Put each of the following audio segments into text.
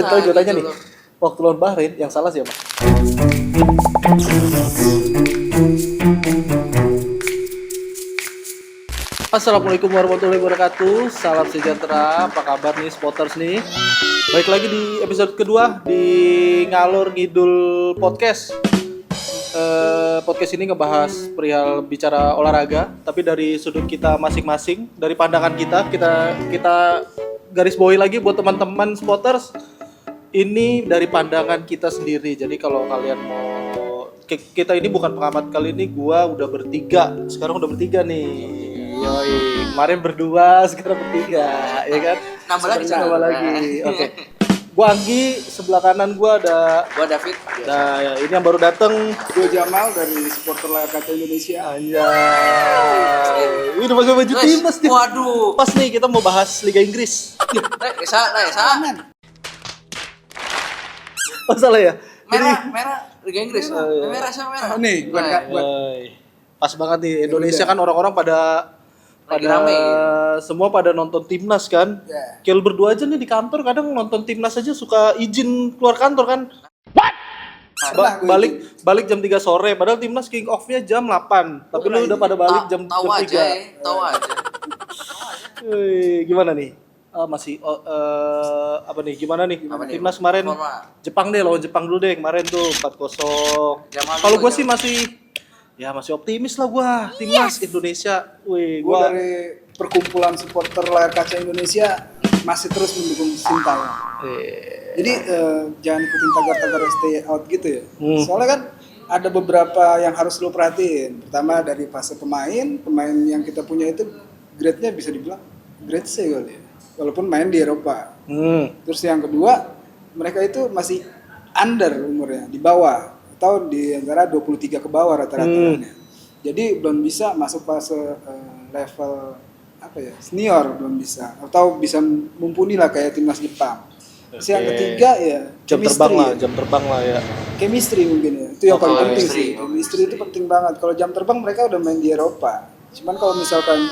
Tahu gue tanya gitu nih, loh. waktu lawan Bahrain yang salah siapa? Assalamualaikum warahmatullahi wabarakatuh. Salam sejahtera. Apa kabar nih spotters nih? Baik lagi di episode kedua di Ngalur Ngidul Podcast. Podcast ini ngebahas perihal bicara olahraga, tapi dari sudut kita masing-masing, dari pandangan kita garis bawahi lagi buat teman-teman spotters. Ini dari pandangan kita sendiri. Jadi kalau kalian mau, kita ini bukan pengamat, kali ini gua udah bertiga. Sekarang udah bertiga nih. Yoi, kemarin berdua, sekarang bertiga, ya kan? Nambah lagi, Nambah lagi. Oke. Gua Anggi, sebelah kanan gua ada Gua David. Nah, ya, ini yang baru dateng. Gue Jamal dari supporter layar kaca Indonesia. Anjay. Ini pakai baju timnas nih. Waduh. Pas nih kita mau bahas Liga Inggris. Salah. Oh salah ya? Merah Liga Inggris. iya. Merah sama merah. Nih, buat Yoi. Pas banget nih Indonesia kan orang-orang pada Lagi rame. semua pada nonton timnas kan. Ya. Kayak lu berdua aja nih di kantor kadang nonton timnas aja suka izin keluar kantor kan. Balik jam 3 sore padahal timnas kick off-nya jam 8. Tapi lu udah pada balik jam 3. Tahu aja. Gimana nih? Apa nih? Gimana nih? Apa nih? Timnas kemarin Forma. Jepang deh, lawan Jepang dulu deh kemarin tuh 4-0. Jamal Kalau dulu, gue sih masih optimis lah gue timnas Indonesia. gue dari perkumpulan supporter layar kaca Indonesia masih terus mendukung Sintayong. Jadi jangan ikutin tagar-tagar stay out gitu ya. Soalnya kan ada beberapa yang harus lo perhatiin. Pertama dari fase pemain yang kita punya itu grade-nya bisa dibilang grade C kali ya. Walaupun main di Eropa. Terus yang kedua, mereka itu masih under umurnya, di bawah atau di antara 23 ke bawah rata-ratanya. Jadi belum bisa masuk fase level senior, belum bisa atau bisa mumpuni lah kayak timnas Jepang. Terus yang ketiga ya jam terbang lah ya. Chemistry mungkin ya. Itu yang paling penting sih. Chemistry itu penting banget. Kalau jam terbang mereka udah main di Eropa. Cuman kalau misalkan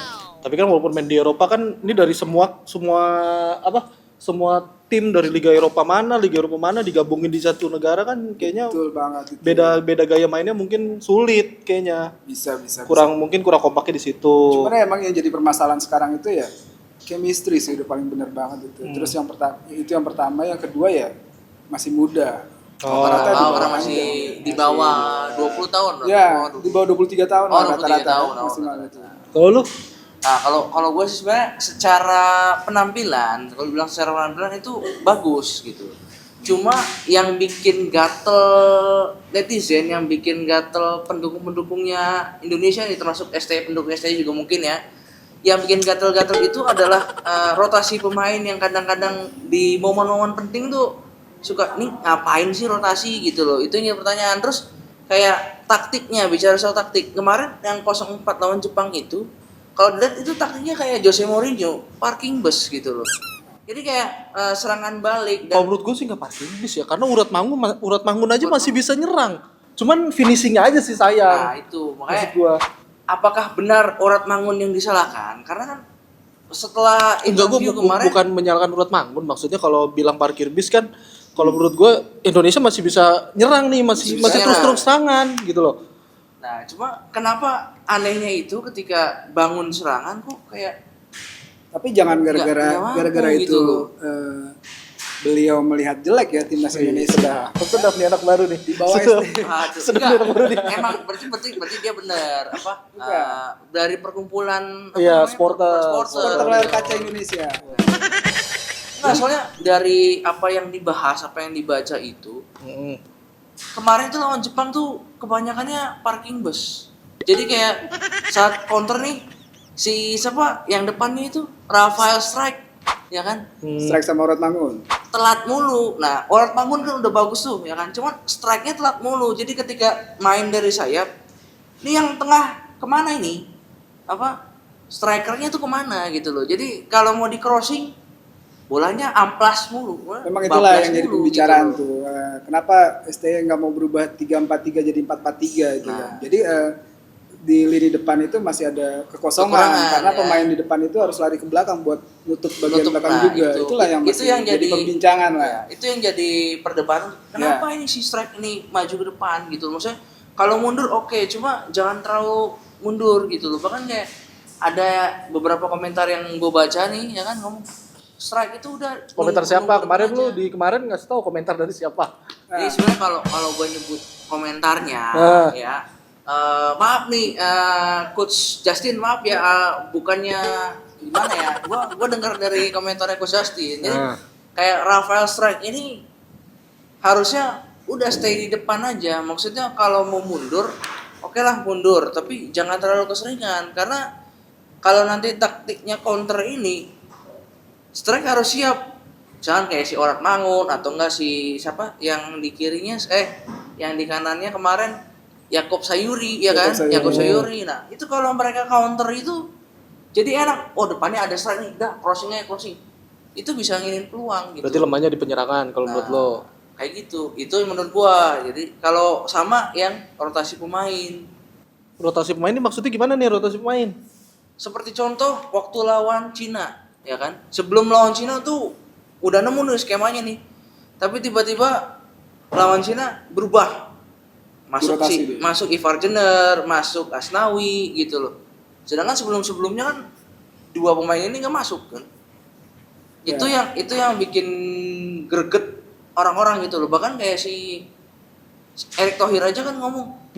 Tapi kan walaupun main di Eropa kan ini dari semua tim dari Liga Eropa mana digabungin di satu negara kan kayaknya betul banget itu. beda gaya mainnya mungkin sulit kayaknya. Bisa. Mungkin kurang kompaknya di situ. Cuman emang yang jadi permasalahan sekarang itu ya chemistry sih udah paling bener banget itu. Terus yang pertama, yang kedua ya masih muda. Orang masih di bawah 20 tahun. Ya, di bawah 23 tahun Oh, lah 23 rata-rata. tahun. Maksimal itu. Kalau lu Nah, kalau gue sih sebenarnya secara penampilan, kalau bilang secara penampilan itu bagus gitu. Cuma yang bikin gatel netizen, yang bikin gatel pendukung-pendukungnya Indonesia nih, termasuk pendukung STI juga mungkin ya. Yang bikin gatel-gatel itu adalah rotasi pemain yang kadang-kadang di momen-momen penting tuh suka nih ngapain sih rotasi gitu loh. Itu yang pertanyaan. Terus kayak taktiknya, bicara soal taktik. Kemarin yang 0-4 lawan Jepang itu kalau dilihat itu taktiknya kayak Jose Mourinho, parking bus gitu loh. Jadi kayak serangan balik. kalau menurut gue sih nggak parkir bis ya, karena urat mangun aja masih bisa nyerang. Cuman finishingnya aja sih sayang. Nah itu Maksud makanya gua. apakah benar Urat Mangun yang disalahkan? Karena kan setelah interview kemarin bukan menyalahkan urat mangun, maksudnya kalau bilang parkir bis kan, kalau menurut gue Indonesia masih bisa nyerang nih, masih terus serangan gitu loh. Nah, cuma kenapa anehnya itu ketika bangun serangan kok kayak Tapi jangan gara-gara mampu itu gitu. Beliau melihat jelek ya timnas Indonesia. Sedap nih anak baru nih. Di bawah Sedap. SD. Emang berarti dia benar dari perkumpulan Iya, namanya? Supporter layar kaca Indonesia. Nah, soalnya dari apa yang dibahas, apa yang dibaca itu, kemarin tuh lawan Jepang tuh kebanyakannya parking bus. Jadi kayak saat counter nih si siapa yang depannya itu Rafael Strike, ya kan? Strike sama Urat Mangun. Telat mulu. Nah, Urat Mangun kan udah bagus tuh, ya kan? Cuman strike-nya telat mulu. Jadi ketika main dari sayap, ini yang tengah kemana ini? Strikernya tuh kemana gitu loh. Jadi kalau mau di crossing bolanya amplas mulu. Memang itulah yang jadi pembicaraan gitu tuh. Kenapa STY nggak mau berubah 3-4-3 jadi 4-4-3 itu kan. Jadi di lini depan itu masih ada kekosongan Kekurangan, karena ya. pemain di depan itu harus lari ke belakang buat nutup bagian Nutup, belakang nah, juga. itu. Itulah yang Itu masih yang jadi jadi- perbincangan lah. Ya, itu yang jadi perdebatan. Kenapa ini si Strike ini maju ke depan gitu? Maksudnya kalau mundur oke, cuma jangan terlalu mundur gitu loh. Bahkan kayak ada beberapa komentar yang gue baca nih, ya kan ngomong Strike itu udah Komentar nunggu- siapa? nunggu Kemarin depan lu aja. di kemarin ngasih tahu komentar dari siapa? Jadi sebenarnya kalau gue nyebut komentarnya Nah. ya maaf nih Coach Justin, maaf ya bukannya gimana ya, gue dengar dari komentarnya Coach Justin. Jadi Nah. kayak Rafael Strike ini harusnya udah stay di depan aja. Maksudnya kalau mau mundur, oke lah mundur, tapi jangan terlalu keseringan karena kalau nanti taktiknya counter ini, Strike harus siap. Jangan kayak si Orat Mangun atau enggak si siapa yang di kirinya yang di kanannya kemarin Yakob Sayuri ya kan? Yakob Sayuri. Yakob Sayuri. Nah, itu kalau mereka counter itu jadi enak. Oh, depannya ada Strike nih. Dah, crossing. Itu bisa nginin peluang gitu. Berarti lemahnya di penyerangan kalau menurut lo. Kayak gitu. Itu yang menurut gua. Jadi kalau sama yang rotasi pemain. Rotasi pemain ini maksudnya gimana nih rotasi pemain? Seperti contoh waktu lawan Cina, ya kan? Sebelum lawan Cina tuh udah nemu nih skemanya nih. Tapi tiba-tiba lawan Cina berubah. Dirotasi dia. Masuk Ivar Jenner, masuk Asnawi gitu loh. Sedangkan sebelum-sebelumnya kan dua pemain ini nggak masuk kan. Ya. Itu yang bikin greget orang-orang gitu loh. Bahkan kayak si Erick Thohir aja kan ngomong,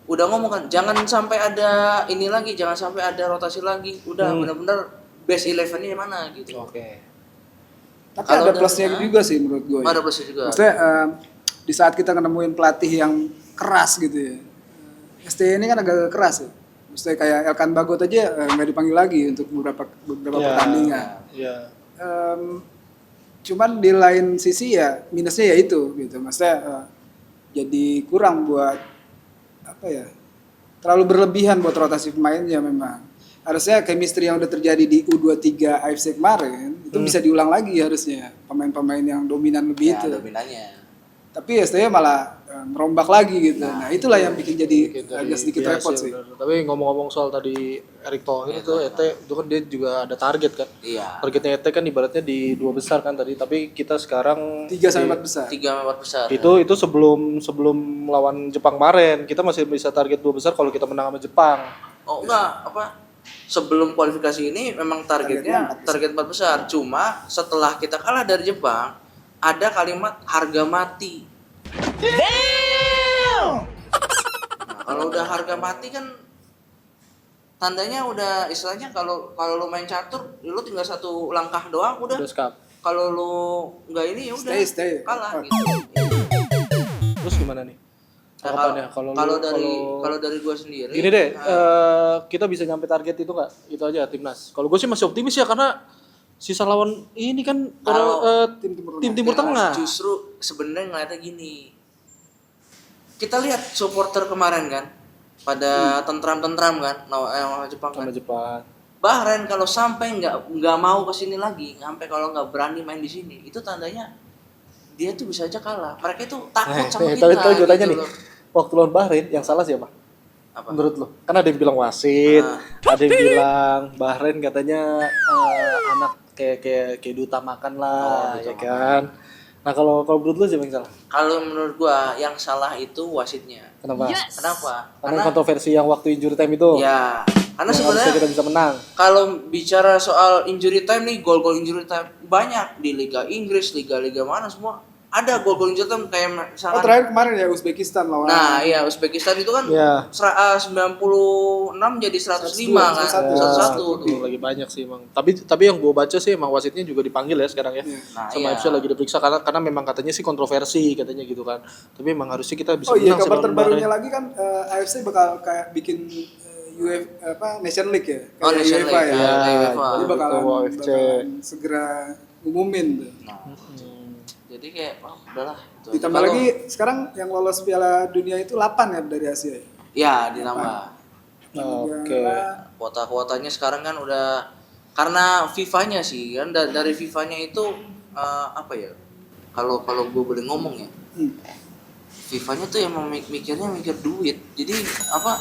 udah ngomong kan, jangan sampai ada ini lagi, jangan sampai ada rotasi lagi. Udah benar-benar best 11-nya mana gitu. Oke. Tapi Kalau ada udah- plusnya juga sih menurut gue. Ada plusnya juga. Maksudnya di saat kita nemuin pelatih yang keras gitu ya. STY ini kan agak keras ya. Maksudnya kayak Elkan Bagot aja nggak dipanggil lagi untuk beberapa pertandingan. Iya. Cuman di lain sisi ya minusnya ya itu gitu. Maksudnya jadi kurang buat apa ya? Terlalu berlebihan buat rotasi pemainnya memang. Harusnya chemistry yang udah terjadi di U23 AFC kemarin itu bisa diulang lagi harusnya. Pemain-pemain yang dominan lebih Ya, itu. dominannya. Tapi STY malah merombak lagi gitu. Nah, itulah yang bikin jadi agak sedikit Iya repot sih. bener. Tapi ngomong-ngomong soal tadi Erick Thohir itu itu kan dia juga ada target kan. Iya. Targetnya ET kan ibaratnya di 2 besar kan tadi, tapi kita sekarang 3-4 besar. 3-4 besar. itu sebelum lawan Jepang kemarin kita masih bisa target 2 besar kalau kita menang sama Jepang. Oh enggak, apa? Sebelum kualifikasi ini memang targetnya target 4 besar. Cuma setelah kita kalah dari Jepang, ada kalimat harga mati. Nah, kalau udah harga mati kan tandanya udah istilahnya kalau lu main catur, lu tinggal satu langkah doang udah. Udah skap. Kalau lu enggak ini ya udah Stay. kalah Oh. gitu. Terus gimana nih? Nah, Harapannya kalau dari gua sendiri gini deh, kita bisa nyampe target itu nggak? Itu aja timnas. Kalau gue sih masih optimis ya karena sisa lawan ini kan Kalau tim Timur Tengah. Justru sebenarnya ngeliatnya gini. Kita lihat supporter kemarin kan pada tentram-tentram kan sama Jepang kan. Sama Jepang. Bahrain kalau sampai nggak mau kesini lagi, sampai kalau nggak berani main di sini, itu tandanya dia tuh bisa aja kalah. Mereka itu takut sama kita. Tapi gue tanya nih, loh. waktu lawan Bahrain yang salah siapa? Apa? Menurut lo? Kan ada yang bilang wasit, ada yang bilang Bahrain katanya anak kayak diutamakan lah, ya kan? Nah kalau menurut lo siapa yang salah? Kalau menurut gua yang salah itu wasitnya. Kenapa? Kenapa? Karena kontroversi yang waktu injury time itu. Ya, karena yang harusnya sebenarnya kita bisa menang. kalau bicara soal injury time nih, gol-gol injury time banyak di Liga Inggris, liga-liga mana semua ada gol-gol injury time kayak Oh, misalkan. terakhir kemarin ya Uzbekistan lawan. Nah, iya Uzbekistan itu kan Iya. 96 jadi 105 kan, 101 tuh. Lagi banyak sih emang. Tapi yang gue baca sih emang wasitnya juga dipanggil ya sekarang ya. Nah, Sama iya. FC lagi diperiksa karena memang katanya sih kontroversi katanya gitu kan. Tapi emang harusnya kita bisa Oh iya, menang sih kabar lawan terbarunya Bahrain. lagi kan AFC bakal kayak bikin Nation League ya. Oh, Kayak Nation UEFA League, ya. ya, kayak UEFA. Jadi bakalan OFC. segera umumin tuh. Nah, jadi kayak udahlah itu. Ditambah Kalau- lagi sekarang yang lolos Piala Dunia itu 8 ya dari Asia. ya ditambah. Oke. Kuota-kuotanya sekarang kan udah karena FIFA-nya sih kan dari FIFA-nya itu apa ya? Kalau gue boleh ngomong ya. Hmm. FIFA-nya tuh emang mikir duit. Jadi apa?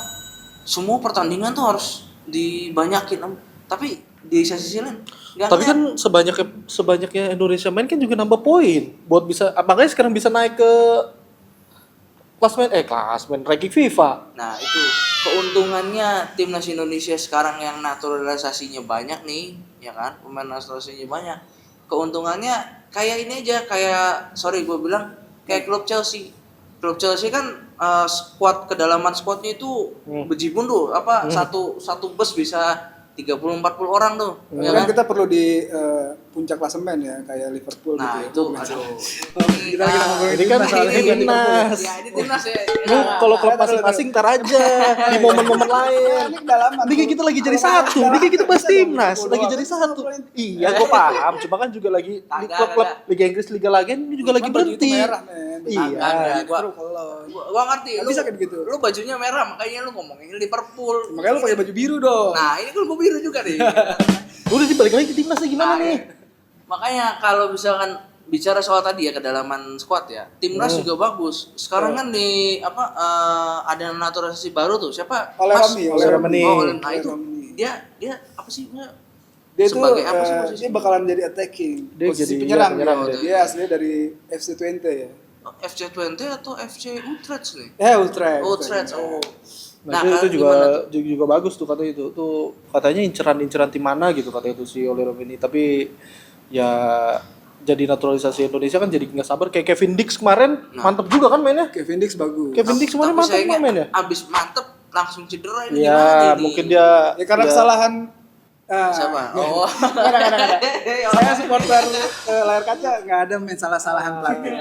semua pertandingan tuh harus dibanyakin, tapi di sisi lain nggak Tapi ngeliat. kan sebanyaknya Indonesia main kan juga nambah poin buat bisa, makanya sekarang bisa naik ke klasmen ranking FIFA. Nah itu keuntungannya timnas Indonesia sekarang yang naturalisasinya banyak nih, ya kan, pemain naturalisasinya banyak. Keuntungannya kayak ini aja, kayak gue bilang kayak klub Chelsea. Klub Chelsea kan kedalaman squadnya itu bejibun tuh, satu bus bisa 30-40 orang tuh, ya Kan kan? kita perlu di puncak klasemen ya, kayak Liverpool Nah gitu itu, ya. aduh. Kita lagi ngomongin Ini kan timnas, soalnya ini bukan Liverpool ya. timnas. Ya ini timnas ya. Lu kalau klub masing-masing ntar aja di momen-momen lain. Ini kedalaman. Ini kayak kita lagi jadi satu, ini kayak kita bahas timnas, lagi jadi satu. Iya, gue paham. Cuma kan juga lagi di Kagak, klub-klub kagak. Liga Inggris, Liga lain ini juga lagi berhenti. Merah, men. Iya. Kagak, gua ngerti. Nggak bisa kayak begitu. Lu bajunya merah, makanya lu ngomongin Liverpool. Makanya lu pakai baju biru dong. Nah ini kan gua biru juga nih. Udah sih balik lagi ke timnas nih, gimana Nah, nih? makanya kalau misalkan bicara soal tadi ya kedalaman squad ya, timnas juga bagus. Sekarang kan ada naturalisasi baru tuh. Siapa? Oleh Mas? Rami, Oleh Rami. Nah itu Rami. dia apa sih? Dia tuh sebagai apa sih posisinya? dia bakalan jadi attacking. Dia Posisi jadi penyerang. penyerang Dia. dia. Dia aslinya dari FC Twente ya. FC20 atau FC Utrecht nih? Utrecht. Utrecht. Oh. Nah, itu gimana tuh? juga bagus tuh katanya itu. Tuh katanya inceran di mana gitu katanya itu si Oleh ini. Tapi ya jadi naturalisasi Indonesia kan jadi nggak sabar, kayak Kevin Dix kemarin mantep juga kan mainnya. Kevin Dix bagus. Kevin Dix kemarin Tapi mantep sayangnya mainnya. abis mantep langsung cedera ini gimana Ya ini? mungkin dia Ya karena kesalahan Siapa? Oh. Kadang-kadang. Saya supporter layar kaca nggak ada main salah-salahan pelatih.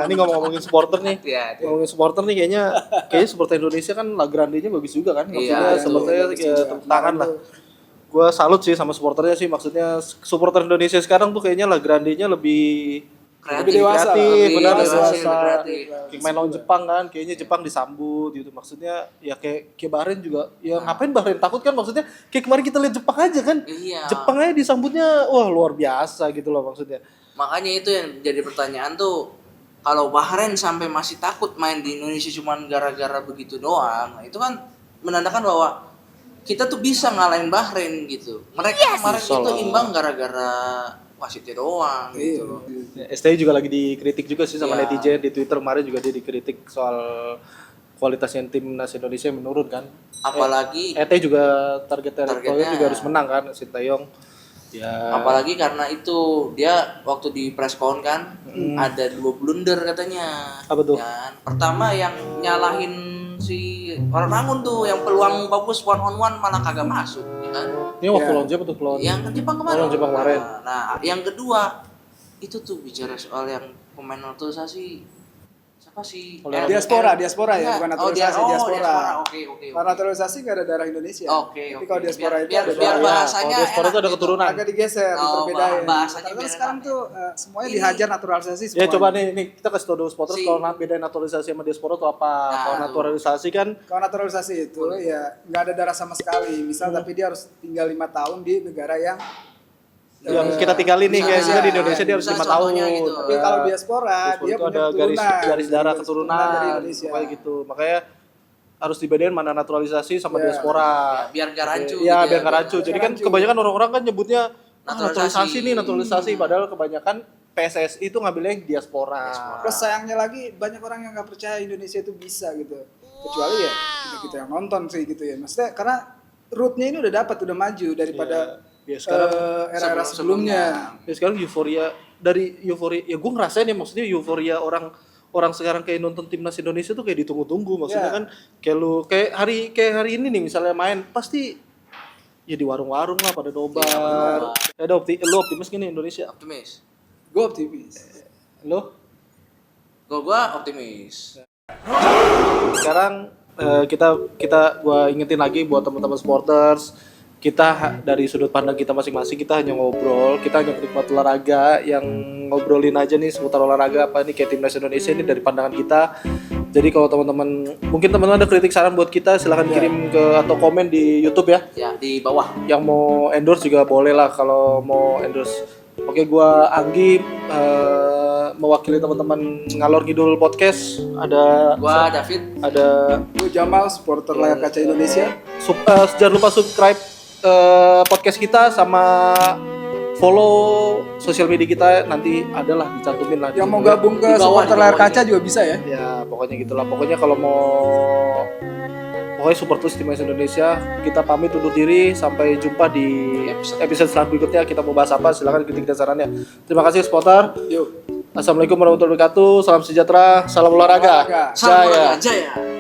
ini ngomongin supporter nih. Iya, iya. Ngomongin supporter nih kayaknya supporter Indonesia kan La Grande-nya bagus juga kan. Maksudnya Iya, supporternya bagus ya juga. tepuk tangan lah. Gue salut sih sama supporternya sih, maksudnya supporter Indonesia sekarang tuh kayaknya La Grande-nya lebih Lebih dewasa, kreatif, benar lebih dewasa. kreatif. Kayak main lawan Jepang kan, kayaknya Jepang disambut gitu. Maksudnya ya kayak Bahrain juga. Ya ngapain Bahrain takut kan, maksudnya kayak kemarin kita lihat Jepang aja kan. Iya. Jepang aja disambutnya wah luar biasa gitu loh maksudnya. Makanya itu yang jadi pertanyaan tuh, kalau Bahrain sampai masih takut main di Indonesia cuman gara-gara begitu doang, itu kan menandakan bahwa kita tuh bisa ngalahin Bahrain gitu. Mereka kemarin Bisa itu lah. imbang gara-gara wasitnya doang gitu loh. Ya, STI juga lagi dikritik juga sih sama Iya. netizen di Twitter kemarin juga dia dikritik soal kualitasnya timnas Indonesia yang menurun kan. Apalagi juga targetnya Targetnya. juga harus menang kan Sintayong. Ya. apalagi karena itu dia waktu di press con kan ada 2 blunder katanya. Apa tuh? Kan? Pertama yang nyalahin si orang Rangun tuh yang peluang bagus 1-on-1 malah kagak masuk, ya kan? Ini waktu lawan siapa tuh? Lawan Yang ke Jepang kemarin. Lawan Jepang kemarin. Nah, yang kedua itu tuh bicara soal yang pemain naturalisasi siapa sih? Diaspora ya, Enggak. bukan naturalisasi, diaspora. Oke. Karena naturalisasi nggak ada darah Indonesia. Oke. Tapi kalau diaspora itu biar ada biar darah. bahasanya Kalau diaspora itu ada enak keturunan. Agak digeser, Oh, diperbedain. bahasanya Karena biar sekarang enak. tuh semuanya Ini- dihajar naturalisasi semua. Ya coba nih kita kasih tau dulu supporters Si- kalau beda naturalisasi sama diaspora tuh apa. Nah, Kalau naturalisasi kan Kalau naturalisasi itu ya nggak ada darah sama sekali. Misal tapi dia harus tinggal 5 tahun di negara yang yang kita tinggalin nih bisa, kayak bisa. di Indonesia dia harus Bisa 5 tahun. contohnya gitu. Tapi kalau diaspora Diaspora dia itu punya ada keturunan. garis darah dari keturunan Indonesia. kayak gitu. Makanya harus dibedain mana naturalisasi sama Ya. diaspora. biar gak rancu. Iya, gitu biar nggak rancu. Jadi kan rancu. kebanyakan orang-orang kan nyebutnya Naturalisasi. naturalisasi padahal kebanyakan PSSI itu ngambilnya yang diaspora. Terus sayangnya lagi banyak orang yang nggak percaya Indonesia itu bisa gitu. Kecuali ya kita yang nonton sih gitu ya. Maksudnya karena route-nya ini udah dapat, udah maju daripada Ya, sekarang era-era sebelumnya. ya sekarang euforia ya gue ngerasain ya, maksudnya euforia orang sekarang kayak nonton timnas Indonesia tuh kayak ditunggu-tunggu, maksudnya Ya. kan kayak hari ini nih misalnya main pasti ya di warung-warung lah pada nobar. Ada lu optimis gini Indonesia? Optimis. Gue optimis. Lo Gua optimis. sekarang gua ingetin lagi buat teman-teman supporters, kita dari sudut pandang kita masing-masing, kita hanya ngobrol, kita hanya menikmati olahraga, yang ngobrolin aja nih seputar olahraga apa nih kayak timnas Indonesia ini dari pandangan kita. Jadi kalau mungkin teman-teman ada kritik saran buat kita, silahkan kirim ke atau komen di YouTube ya. Ya, di bawah. Yang mau endorse juga boleh lah kalau mau endorse. Oke, gua Anggi mewakili teman-teman Ngalor Ngidul Podcast. Ada Gua David. ada Gue Jamal, supporter layar kaca Indonesia. jangan lupa subscribe podcast kita sama follow sosial media kita, nanti adalah dicantumin lah. Yang mau gabung ke Di bawah, supporter di layar bawah kaca juga bisa ya. Ya pokoknya gitulah. Pokoknya kalau mau support terus Timnas Indonesia, kita pamit undur diri. Sampai jumpa di episode selanjutnya. Kita mau bahas apa? Silakan kritik dan sarannya. Terima kasih supporter. Yuk. Assalamualaikum warahmatullahi wabarakatuh. Salam sejahtera. Salam olahraga. Olahraga. Salam Jaya. olahraga, Jaya.